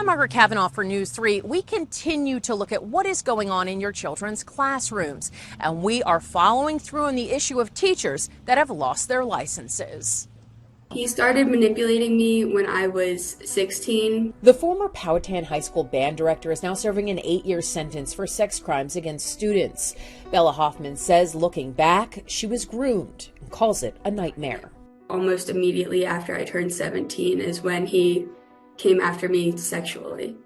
I'm Margaret Kavanaugh for News 3. We continue to look at what is going on in your children's classrooms, and we are following through on the issue of teachers that have lost their licenses. He started manipulating me when I was 16. The former Powhatan High School band director is now serving an 8-year sentence for sex crimes against students. Bella Hoffman says looking back, she was groomed and calls it a nightmare. Almost immediately after I turned 17 is when he came after me sexually.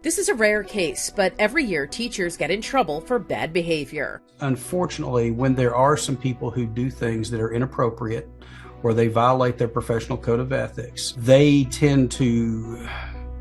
This is a rare case, but every year teachers get in trouble for bad behavior. Unfortunately, when there are some people who do things that are inappropriate or they violate their professional code of ethics, they tend to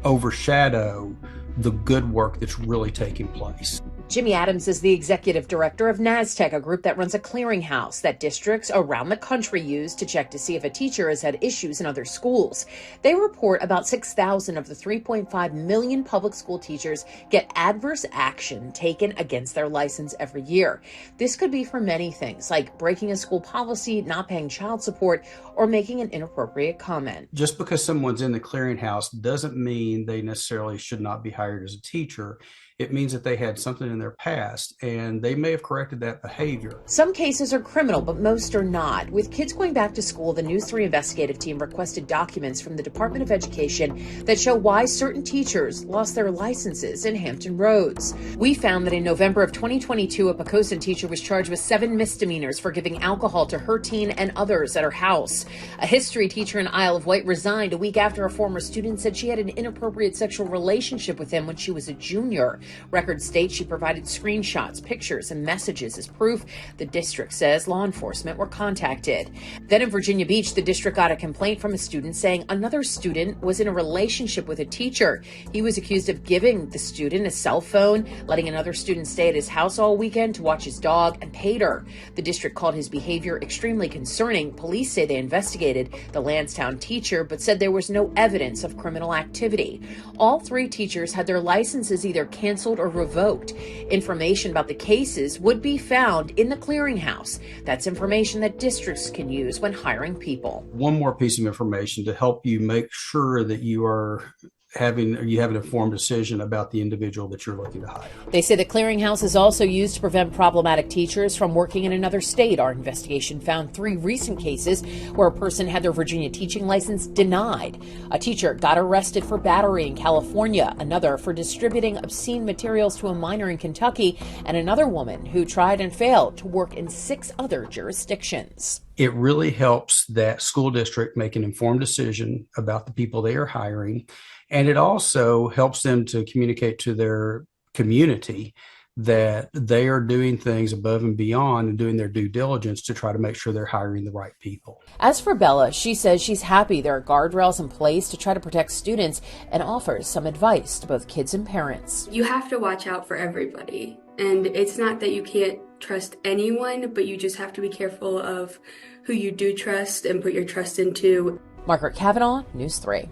overshadow the good work that's really taking place. Jimmy Adams is the executive director of NASTEC, a group that runs a clearinghouse that districts around the country use to check to see if a teacher has had issues in other schools. They report about 6,000 of the 3.5 million public school teachers get adverse action taken against their license every year. This could be for many things, like breaking a school policy, not paying child support, or making an inappropriate comment. Just because someone's in the clearinghouse doesn't mean they necessarily should not be hired as a teacher. It means that they had something in their past and they may have corrected that behavior. Some cases are criminal, but most are not. With kids going back to school, the News 3 investigative team requested documents from the Department of Education that show why certain teachers lost their licenses in Hampton Roads. We found that in November of 2022, a Poquoson teacher was charged with 7 misdemeanors for giving alcohol to her teen and others at her house. A history teacher in Isle of Wight resigned a week after a former student said she had an inappropriate sexual relationship with him when she was a junior. Records state she provided screenshots, pictures, and messages as proof. The district says law enforcement were contacted. Then in Virginia Beach, the district got a complaint from a student saying another student was in a relationship with a teacher. He was accused of giving the student a cell phone, letting another student stay at his house all weekend to watch his dog, and paid her. The district called his behavior extremely concerning. Police say they investigated the Lansdowne teacher, but said there was no evidence of criminal activity. All 3 teachers had their licenses either canceled or revoked. Information about the cases would be found in the clearinghouse. That's information that districts can use when hiring people. One more piece of information to help you make sure that you have an informed decision about the individual that you're looking to hire. They say the clearinghouse is also used to prevent problematic teachers from working in another state. Our investigation found 3 recent cases where a person had their Virginia teaching license denied. A teacher got arrested for battery in California, another for distributing obscene materials to a minor in Kentucky, and another woman who tried and failed to work in 6 other jurisdictions. It really helps that school district make an informed decision about the people they are hiring. And it also helps them to communicate to their community that they are doing things above and beyond and doing their due diligence to try to make sure they're hiring the right people. As for Bella, she says she's happy there are guardrails in place to try to protect students and offers some advice to both kids and parents. You have to watch out for everybody. And it's not that you can't trust anyone, but you just have to be careful of who you do trust and put your trust into. Margaret Kavanaugh, News 3.